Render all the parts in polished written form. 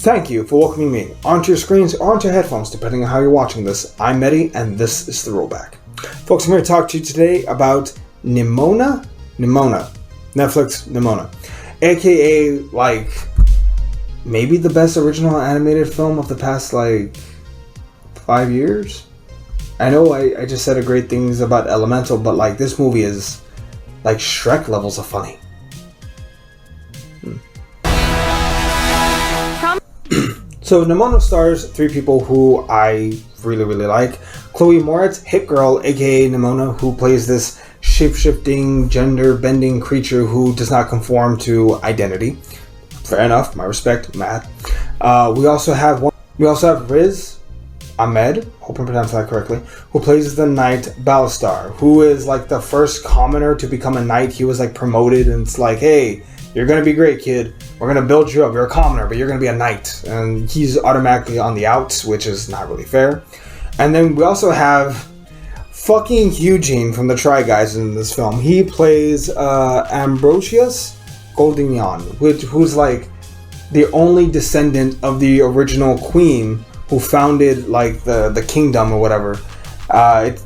Thank you for welcoming me onto your screens or onto your headphones, depending on how you're watching this. I'm Mehdi, and this is The Rollback. Folks, I'm here to talk to you today about Nimona, Netflix Nimona, aka, maybe the best original animated film of the past, 5 years? I know I just said great things about Elemental, but, this movie is, Shrek levels of funny. So Nimona stars three people who I really, really like. Chloe Moretz, Hit Girl, aka Nimona, who plays this shape-shifting, gender-bending creature who does not conform to identity. Fair enough, my respect, Matt. We also have Riz Ahmed, hope I'm pronouncing that correctly, who plays the knight Balastar, who is the first commoner to become a knight. He was promoted, and it's hey, you're gonna be great, kid. We're gonna build you up. You're a commoner, but you're gonna be a knight. And he's automatically on the outs, which is not really fair. And then we also have fucking Eugene from the Try Guys in this film. He plays Ambrosius Goldignon, who's the only descendant of the original queen who founded the kingdom or whatever.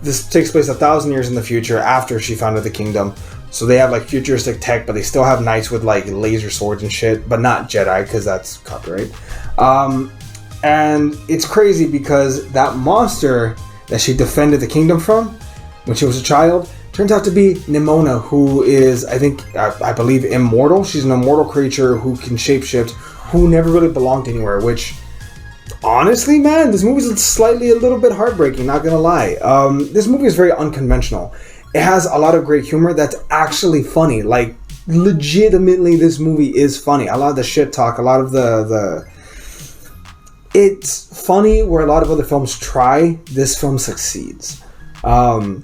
This takes place 1,000 years in the future after she founded the kingdom. So they have futuristic tech, but they still have knights with laser swords and shit, but not Jedi because that's copyright. And it's crazy because that monster that she defended the kingdom from when she was a child turns out to be Nimona, who is, I believe, immortal. She's an immortal creature who can shapeshift, who never really belonged anywhere, which, honestly, man, this movie's a little bit heartbreaking, not gonna lie. This movie is very unconventional. It has a lot of great humor that's actually funny. Legitimately, this movie is funny. A lot of the shit talk, a lot of the... It's funny where a lot of other films try. This film succeeds. The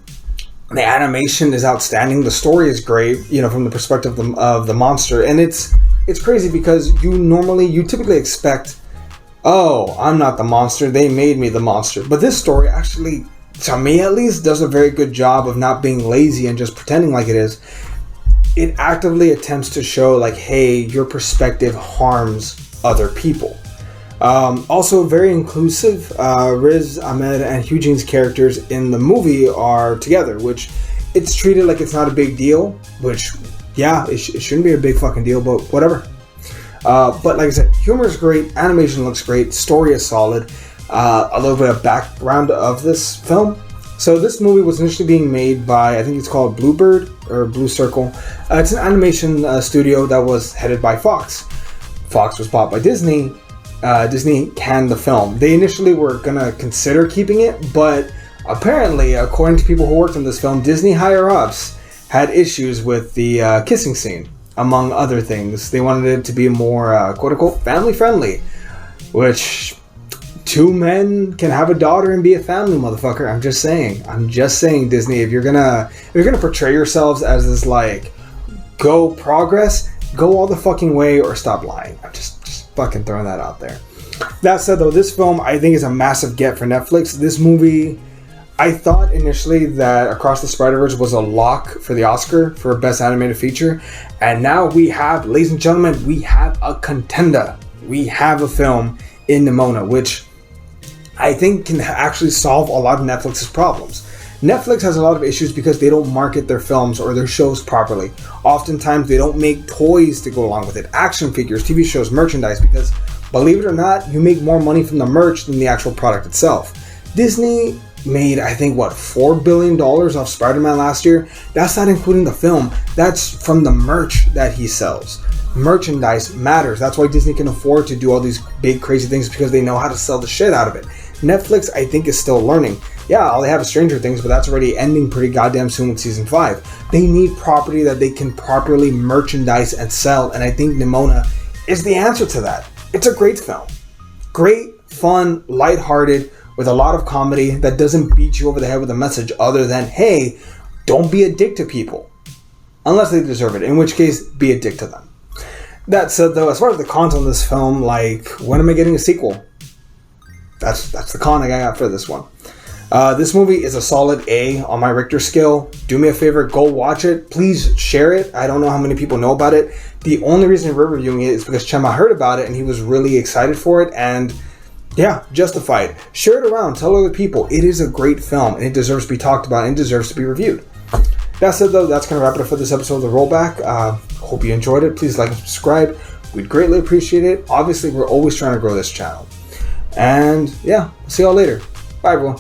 animation is outstanding. The story is great, from the perspective of the monster. And it's crazy because you typically expect, oh, I'm not the monster, they made me the monster. But this story actually, to me at least, does a very good job of not being lazy and just pretending like it is. It actively attempts to show hey, your perspective harms other people. Also very inclusive. Riz Ahmed and Eugene's characters in the movie are together, which it's treated like it's not a big deal, which, yeah, it shouldn't be a big fucking deal, but whatever. But like I said, humor is great, animation looks great, story is solid. A little bit of background of this film. So this movie was initially being made by, I think it's called Bluebird or Blue Circle. It's an animation studio that was headed by Fox. Fox was bought by Disney. Disney canned the film. They initially were gonna consider keeping it, but apparently, according to people who worked on this film, Disney higher-ups had issues with the kissing scene, among other things. They wanted it to be more, quote-unquote, family-friendly, which... Two men can have a daughter and be a family, motherfucker. I'm just saying, Disney, if you're gonna portray yourselves as this go progress, go all the fucking way or stop lying. I'm just fucking throwing that out there. That said, though, this film I think is a massive get for Netflix. This movie, I thought initially that Across the Spider-Verse was a lock for the Oscar for Best Animated Feature, and now ladies and gentlemen, we have a contender. We have a film in Nimona, which I think can actually solve a lot of Netflix's problems. Netflix has a lot of issues because they don't market their films or their shows properly. Oftentimes they don't make toys to go along with it, action figures, TV shows, merchandise, because believe it or not, you make more money from the merch than the actual product itself. Disney made, I think, $4 billion off Spider-Man last year. That's not including the film. That's from the merch that he sells. Merchandise matters. That's why Disney can afford to do all these big crazy things, because they know how to sell the shit out of it. Netflix, I think, is still learning. Yeah, all they have is Stranger Things, but that's already ending pretty goddamn soon with season 5. They need property that they can properly merchandise and sell, and I think Nimona is the answer to that. It's a great film. Great, fun, lighthearted, with a lot of comedy that doesn't beat you over the head with a message other than, hey, don't be a dick to people. Unless they deserve it, in which case, be a dick to them. That said, though, as far as the content of this film, when am I getting a sequel? That's the con I got for this one. This movie is a solid A on my Richter scale. Do me a favor, go watch it. Please share it. I don't know how many people know about it. The only reason we're reviewing it is because Chema heard about it and he was really excited for it, and yeah, justified. Share it around. Tell other people. It is a great film and it deserves to be talked about and deserves to be reviewed. That said, though, that's going to wrap it up for this episode of The Rollback. Hope you enjoyed it. Please like and subscribe. We'd greatly appreciate it. Obviously, we're always trying to grow this channel. And yeah, see y'all later. Bye, everyone.